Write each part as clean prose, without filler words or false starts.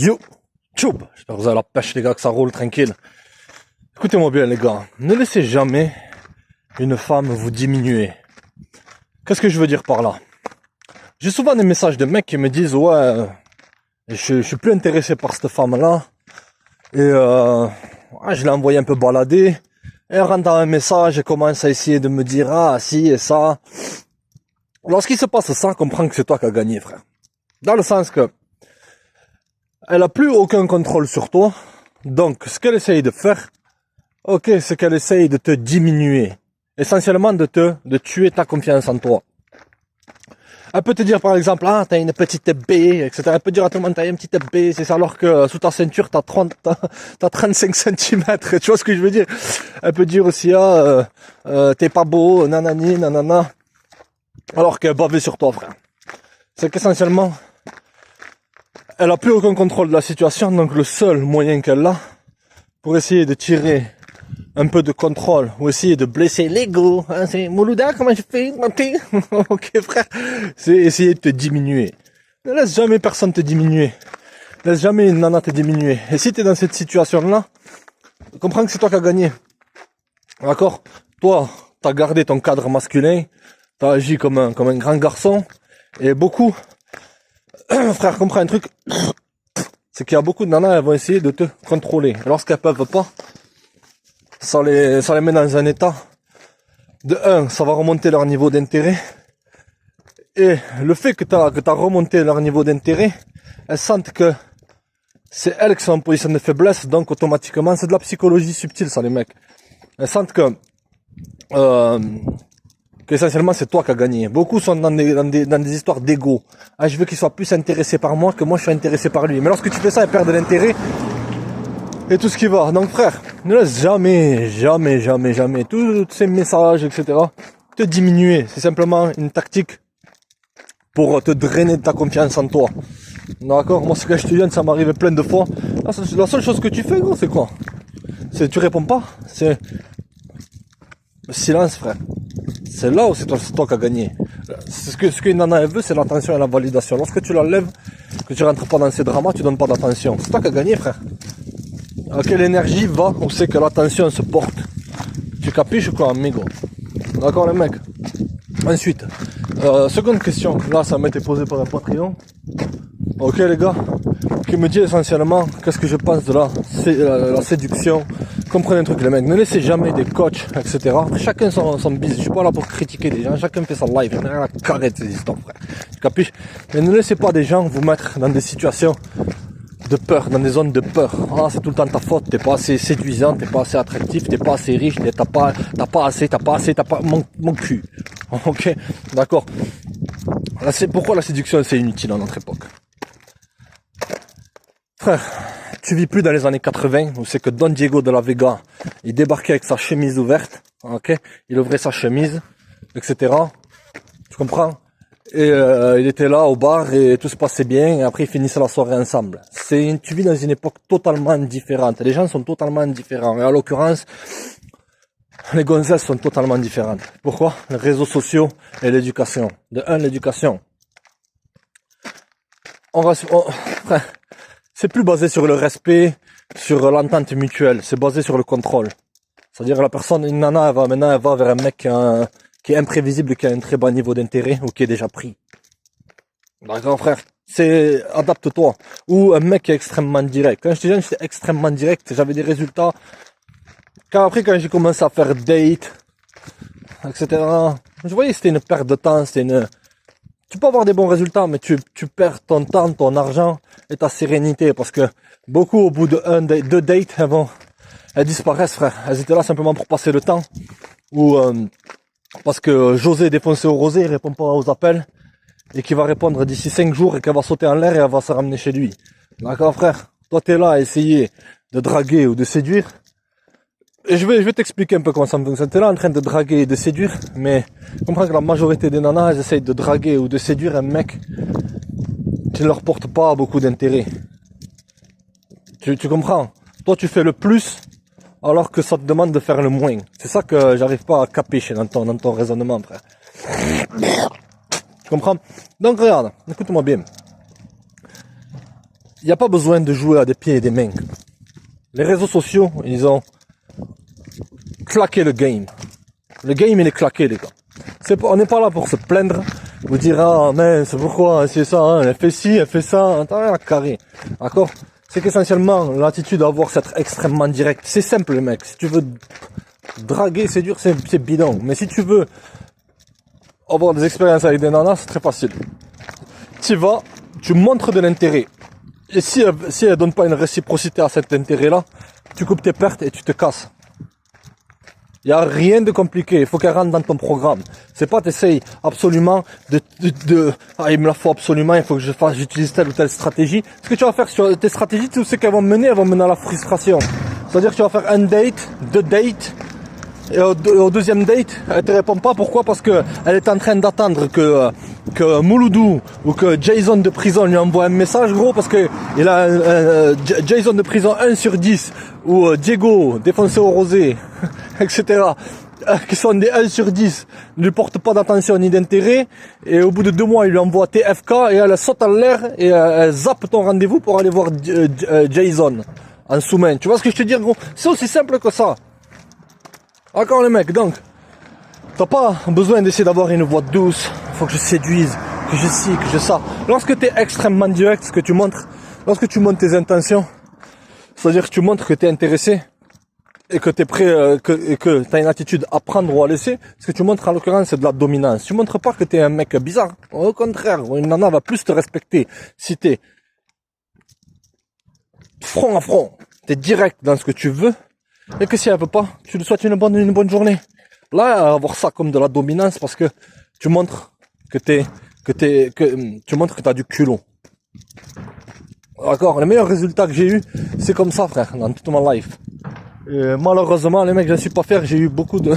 Yo, tchoub. J'espère que vous avez la pêche les gars, que ça roule tranquille. Écoutez-moi bien les gars, ne laissez jamais une femme vous diminuer. Qu'est-ce que je veux dire par là? J'ai souvent des messages de mecs qui me disent ouais, je suis plus intéressé par cette femme-là. Et je l'ai envoyé un peu balader. Et elle rentre dans un message et commence à essayer de me dire ah si et ça. Lorsqu'il se passe ça, comprends que c'est toi qui as gagné, frère. Dans le sens que elle a plus aucun contrôle sur toi. Donc, ce qu'elle essaye de faire, ok, c'est qu'elle essaye de te diminuer. Essentiellement de tuer ta confiance en toi. Elle peut te dire par exemple, ah, t'as une petite baie, etc. Elle peut dire à tout le monde, t'as une petite baie, c'est ça, alors que sous ta ceinture, t'as 35 cm. Tu vois ce que je veux dire? Elle peut dire aussi, ah, t'es pas beau, nanani, nanana. Alors qu'elle bavait sur toi, frère. C'est qu'essentiellement, elle a plus aucun contrôle de la situation, donc le seul moyen qu'elle a pour essayer de tirer un peu de contrôle ou essayer de blesser l'ego, hein, c'est Moulouda, comment je fais? Ok frère, c'est essayer de te diminuer. Ne laisse jamais personne te diminuer. Laisse jamais une nana te diminuer. Et si tu es dans cette situation-là, comprends que c'est toi qui as gagné. D'accord? Toi, tu as gardé ton cadre masculin, tu as agi comme un grand garçon, et beaucoup, frère, comprends un truc, c'est qu'il y a beaucoup de nanas, elles vont essayer de te contrôler. Lorsqu'elles peuvent pas, ça les met dans un état. De un, ça va remonter leur niveau d'intérêt. Et le fait que t'as remonté leur niveau d'intérêt, elles sentent que c'est elles qui sont en position de faiblesse, donc automatiquement, c'est de la psychologie subtile, ça, les mecs. Elles sentent que, qu'essentiellement, c'est toi qui as gagné. Beaucoup sont dans des histoires d'ego. Ah, je veux qu'il soit plus intéressé par moi que moi je suis intéressé par lui. Mais lorsque tu fais ça, elles perdent de l'intérêt. Et tout ce qui va. Donc frère, ne laisse jamais tous ces messages, etc. te diminuer. C'est simplement une tactique pour te drainer de ta confiance en toi. D'accord? Moi, ce que je te dis, ça m'arrive plein de fois. La seule chose que tu fais, gros, c'est quoi? C'est tu réponds pas. C'est le silence, frère. C'est là où c'est toi qui as gagné. Ce qu'une nana elle veut, c'est l'attention et la validation. Lorsque tu l'enlèves, que tu rentres pas dans ces dramas, tu donnes pas d'attention. C'est toi qui as gagné, frère. À quelle énergie va où c'est que l'attention se porte? Tu capiches ou quoi, amigo? D'accord, les mecs? Ensuite, seconde question. Là, ça m'a été posé par un Patreon. Ok, les gars, qui me dit essentiellement qu'est-ce que je pense de la séduction. Comprenez un truc, les mecs. Ne laissez jamais des coachs, etc. Chacun son business. Je suis pas là pour critiquer des gens. Chacun fait sa life. Je n'ai rien à carrer de ces histoires, frère. Tu capiches? Mais ne laissez pas des gens vous mettre dans des situations de peur, dans des zones de peur. Ah, c'est tout le temps ta faute, t'es pas assez séduisant, t'es pas assez attractif, t'es pas assez riche, t'as pas mon cul. Ok, d'accord. Là, c'est pourquoi la séduction c'est inutile à notre époque. Frère, tu vis plus dans les années 80 où c'est que Don Diego de la Vega, il débarquait avec sa chemise ouverte, ok, il ouvrait sa chemise, etc. Tu comprends? Et il était là au bar et tout se passait bien et après ils finissaient la soirée ensemble. Tu vis dans une époque totalement différente. Les gens sont totalement différents. Et en l'occurrence, les gonzesses sont totalement différentes. Pourquoi? Les réseaux sociaux et l'éducation. De un, l'éducation. C'est plus basé sur le respect, sur l'entente mutuelle. C'est basé sur le contrôle. C'est-à-dire la personne, une nana, elle va vers un mec qui est imprévisible, qui a un très bas niveau d'intérêt ou qui est déjà pris. D'accord, frère? C'est, adapte-toi. Ou un mec qui est extrêmement direct. Quand j'étais jeune, j'étais extrêmement direct. J'avais des résultats. Quand j'ai commencé à faire date, etc. Je voyais que c'était une perte de temps, tu peux avoir des bons résultats, mais tu perds ton temps, ton argent et ta sérénité. Parce que beaucoup, au bout de deux dates, elles disparaissent, frère. Elles étaient là simplement pour passer le temps. Ou, parce que José défoncé au rosé, il répond pas aux appels, et qu'il va répondre d'ici 5 jours et qu'elle va sauter en l'air et elle va se ramener chez lui. D'accord, frère? Toi, t'es là à essayer de draguer ou de séduire. Et je vais t'expliquer un peu comment ça me fonctionne. T'es là en train de draguer et de séduire, mais comprends que la majorité des nanas, elles essayent de draguer ou de séduire un mec qui ne leur porte pas beaucoup d'intérêt. Tu comprends? Toi, tu fais le plus, alors que ça te demande de faire le moins. C'est ça que j'arrive pas à capicher dans ton raisonnement, frère. Tu comprends? Donc regarde, écoute-moi bien. il n'y a pas besoin de jouer à des pieds et des mains. Les réseaux sociaux, ils ont claqué le game. Le game, il est claqué, les gars. On n'est pas là pour se plaindre, vous dire, ah, mais c'est pourquoi, c'est ça, hein, elle fait ci, elle fait ça, t'as rien à carrer. D'accord? C'est qu'essentiellement, l'attitude à avoir, c'est être extrêmement direct. C'est simple, les mecs. Si tu veux draguer, c'est dur, c'est bidon. Mais si tu veux avoir des expériences avec des nanas, c'est très facile. Tu vas, tu montres de l'intérêt. Et si elle donne pas une réciprocité à cet intérêt-là, tu coupes tes pertes et tu te casses. Il y a rien de compliqué. Il faut qu'elle rentre dans ton programme. C'est pas t'essayes absolument ah, il me la faut absolument, il faut que j'utilise telle ou telle stratégie. Ce que tu vas faire sur tes stratégies, tu sais qu'elles vont mener à la frustration. C'est-à-dire que tu vas faire un date, deux dates, et au deuxième date, elle te répond pas. Pourquoi? Parce que elle est en train d'attendre que Mouloudou ou que Jason de prison lui envoie un message, gros, parce que il a Jason de prison 1 sur 10 ou Diego défoncé au rosé, etc. qui sont des 1 sur 10, ne lui portent pas d'attention ni d'intérêt, et au bout de 2 mois, il lui envoie TFK, et elle saute en l'air, et elle zappe ton rendez-vous pour aller voir Jason en sous-main. Tu vois ce que je te dis, gros? C'est aussi simple que ça. D'accord, les mecs, donc, t'as pas besoin d'essayer d'avoir une voix douce, faut que je séduise, que je ci, que je ça. Lorsque t'es extrêmement direct, ce que tu montres, lorsque tu montres tes intentions, c'est-à-dire que tu montres que t'es intéressé, et que t'es prêt, que t'as une attitude à prendre ou à laisser, ce que tu montres en l'occurrence, c'est de la dominance. Tu montres pas que t'es un mec bizarre. Au contraire, une nana va plus te respecter si t'es front à front, t'es direct dans ce que tu veux, et que si elle veut pas, tu lui souhaites une bonne journée. Là, avoir ça comme de la dominance parce que tu montres que tu montres que t'as du culot. D'accord, les meilleurs résultats que j'ai eu, c'est comme ça, frère, dans toute ma life. Et malheureusement, les mecs, je ne suis pas faire, j'ai eu beaucoup de...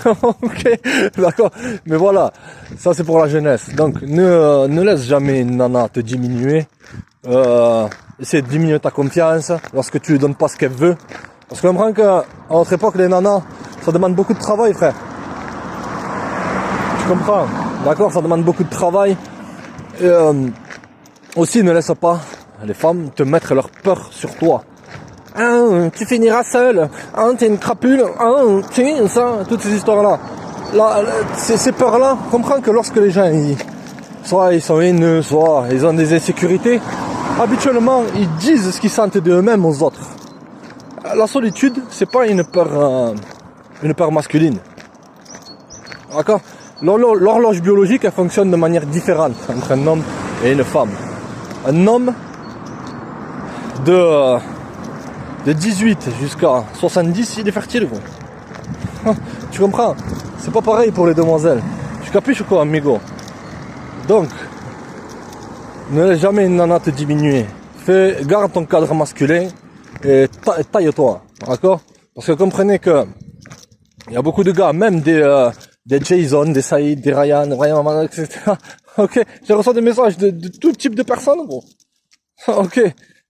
ok, d'accord. Mais voilà, ça c'est pour la jeunesse. Donc, ne laisse jamais une nana te diminuer. Essaie de diminuer ta confiance lorsque tu lui donnes pas ce qu'elle veut. Parce que je comprends qu'à notre époque, les nanas, ça demande beaucoup de travail, frère. Tu comprends? D'accord, ça demande beaucoup de travail. Et aussi, ne laisse pas les femmes te mettre leur peur sur toi. Ah, tu finiras seul. Ah, t'es une crapule. Ah, tu ça, toutes ces histoires-là. Là, ces peurs-là, comprends que lorsque les gens, soit ils sont haineux, soit ils ont des insécurités, habituellement, ils disent ce qu'ils sentent d'eux-mêmes aux autres. La solitude, c'est pas une peur masculine. D'accord? L'horloge biologique, elle fonctionne de manière différente entre un homme et une femme. Un homme de 18 jusqu'à 70, il est fertile, gros. Tu comprends? C'est pas pareil pour les demoiselles. Tu capiches ou quoi, amigo? Donc, ne laisse jamais une nana te diminuer. Garde ton cadre masculin et taille-toi, d'accord? Parce que comprenez que il y a beaucoup de gars, même des Jason, des Saïd, des Ryan, etc. Ok, je reçois des messages de tout type de personnes, gros. Ok.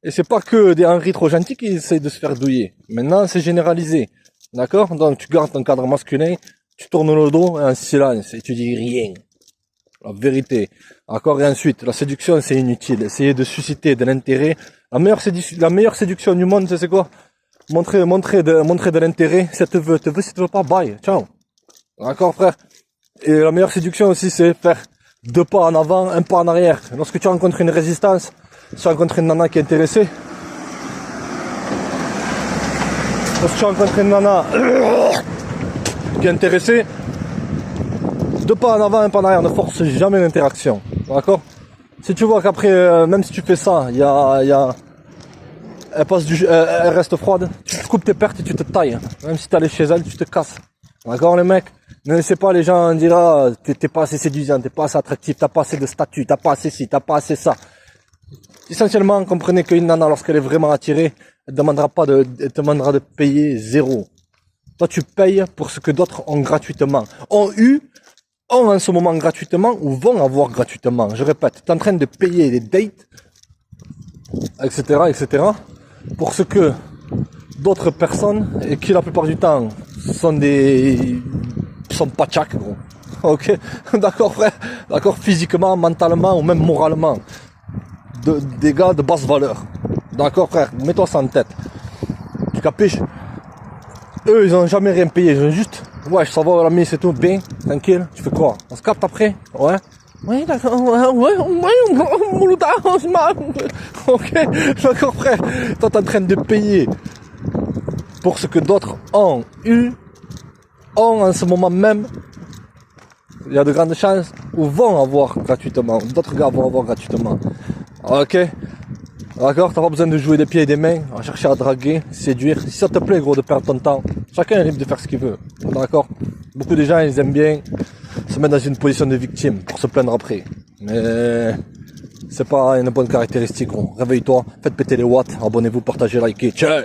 Et c'est pas que des Henri trop gentils qui essayent de se faire douiller. Maintenant, c'est généralisé. D'accord? Donc, tu gardes ton cadre masculin, tu tournes le dos en silence et tu dis rien. La vérité. D'accord? Et ensuite, la séduction, c'est inutile. Essayer de susciter de l'intérêt. La meilleure séduction du monde, c'est quoi? Montrer de l'intérêt. Si elle te veut, si tu veux pas, bye. Ciao. D'accord, frère? Et la meilleure séduction aussi, c'est faire 2 pas en avant, 1 pas en arrière. Lorsque tu rencontres une résistance, si tu rencontres une nana qui est intéressée, lorsque tu rencontres une nana qui est intéressée, 2 pas en avant, 1 pas en arrière, ne force jamais l'interaction. D'accord? Si tu vois qu'après, même si tu fais ça, elle reste froide, tu te coupes tes pertes et tu te tailles. Même si tu allais chez elle, tu te casses. D'accord, les mecs? Ne laissez pas les gens dire, ah, t'es pas assez séduisant, t'es pas assez attractif, t'as pas assez de statut, t'as pas assez ci, t'as pas assez ça. Essentiellement, comprenez qu'une nana, lorsqu'elle est vraiment attirée, elle demandera de payer 0. Toi, tu payes pour ce que d'autres ont gratuitement. Ont en ce moment gratuitement ou vont avoir gratuitement. Je répète, tu es en train de payer des dates, etc., pour ce que d'autres personnes, et qui la plupart du temps sont pas tchac, gros. Ok? D'accord, frère? D'accord, physiquement, mentalement ou même moralement. des gars de basse valeur. D'accord frère, mets-toi ça en tête. Tu capiches? Eux ils ont jamais rien payé, ils ont juste, ouais ça va l'ami c'est tout, bien, tranquille, tu fais quoi? On se capte après? Ouais. Oui d'accord, ok, d'accord frère, toi t'es en train de payer pour ce que d'autres ont en ce moment même. Il y a de grandes chances ou vont avoir gratuitement, d'autres gars vont avoir gratuitement. Ok? D'accord? T'as pas besoin de jouer des pieds et des mains, à chercher à draguer, séduire. Si ça te plaît gros de perdre ton temps, chacun est libre de faire ce qu'il veut. D'accord? Beaucoup de gens ils aiment bien se mettre dans une position de victime pour se plaindre après. Mais c'est pas une bonne caractéristique gros. Réveille-toi, faites péter les watts, abonnez-vous, partagez, likez, ciao!